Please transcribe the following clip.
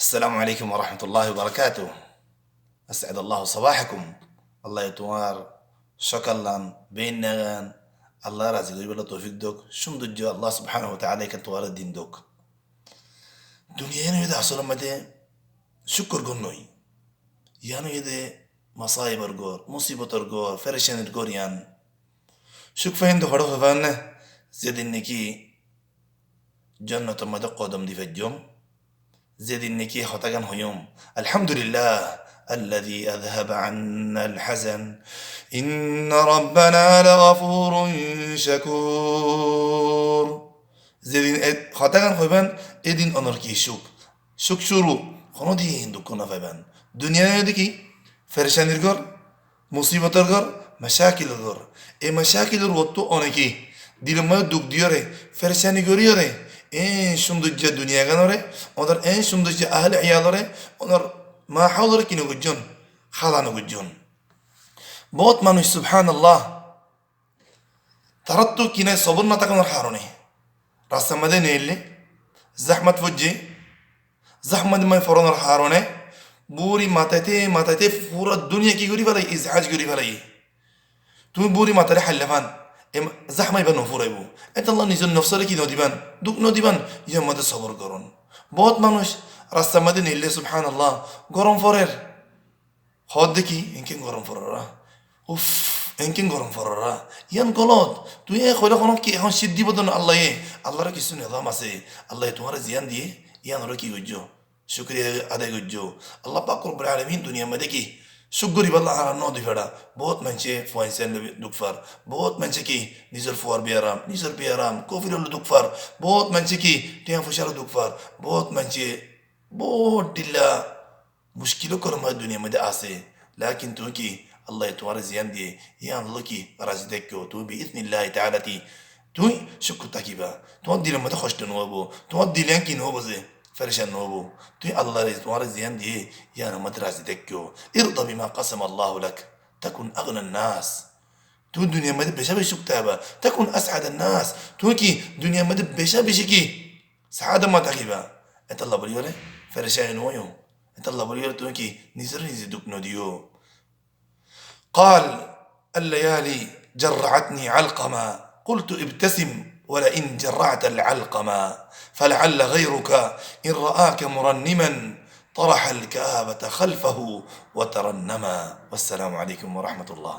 السلام عليكم ورحمة الله وبركاته. أسعد الله صباحكم. الله يتوار شكرا بين نغان الله رازق يبلا توفيق دوك شم دجو الله سبحانه وتعالى كتوار الدين دوك دنيا يدا أصلا مدى شكر قنوي يانو يدا مصايب أرغور مصيبة أرغور فرشان أرغور يان شك فين دو خڑو فان زيد إنكي جنة مدى قدم دي فجوم زيد النكي خطقا هيوم الحمد لله الذي أذهب عنا الحزن إن ربنا لغفور شكور زيد خطقا هيوم إدين أنركي شك شروع خنو دي هندو كنا فيبان دنيا يدكي فرشان الغر مصيبة الغر مشاكل الغر مشاكل الوطو أنكي دي لما دوك ديوره فرشان الغر en şundukça dünya ganore, onlar en şundukça ahli iyalore, onlar mahallere kine gujjon, halanı gujjon. बहुत মানুষ সুবহানাল্লাহ তারাত্তু কিনে সবর না তাকানোর হারণে রাস্তা মধ্যে নেইলে জাহমাত ফুজি জাহমাত মাই ফরনের হারণে বুড়ি মাথাতে পুরো দুনিয়া কি করি ফেলাই ইজহাজ করি ফেলাই তুমি বুড়ি মাথারে হাল্লাফান زحمة يبان نفوريبو أنت الله نزل نفسه كي نوديبان دوك نوديبان يوم ماذا صبر قرون बहुत মানুষ রাস্তা মধ্যে নিলে সুবহানাল্লাহ গরম ফরের হদ্দকি ইনকিন গরম ফররা উফ ইনকিন গরম ফররা ইয়ান গলত তুই এ খোলা কোন কি এখন সিদ্ধি বদন আল্লাহর কিছু নিজাম আছে আল্লাহ তোমার জিয়ান দিয়ে ইয়ান রকি গজ্জো শুকরিয়া আদায় গজ্জো আল্লাহ পাক রব্বুল আলামিন দুনিয়া মধ্যে কি شكري بالله على النودي فدا بوت منشي فوينسن دوكفار بوت منشي كي نيزر فوار بيرام كوفي لو دوكفار بوت منشي كي تيان فشار دوكفار بوت منشي بوت دلا مشكلة كرم الدنيا مدى آسي لكن توكي الله يتوارى زيان دي يان لكي رازدكو تو بإذن الله تعالى توي شكر تكيبا تودي لما تخش تنوبو تودي لانكي نوبو زي فرشان نوبو تي الله يتوارى زيان دي يا مدرسة دكو ارضى بما قسم الله لك تكن أغنى الناس تو الدنيا مدى بشا بشو كتابة تكن أسعد الناس توكي دنيا مدى بشا بشكي سعادة ما تغيبا انت الله بريولي فرشان نويو انت الله بريولي توكي نزر دوك نوديو قال الليالي جرعتني علقما قلت ابتسم ولئن جرعت العلقما فلعل غيرك إن رآك مرنما طرح الكآبة خلفه وترنما والسلام عليكم ورحمة الله.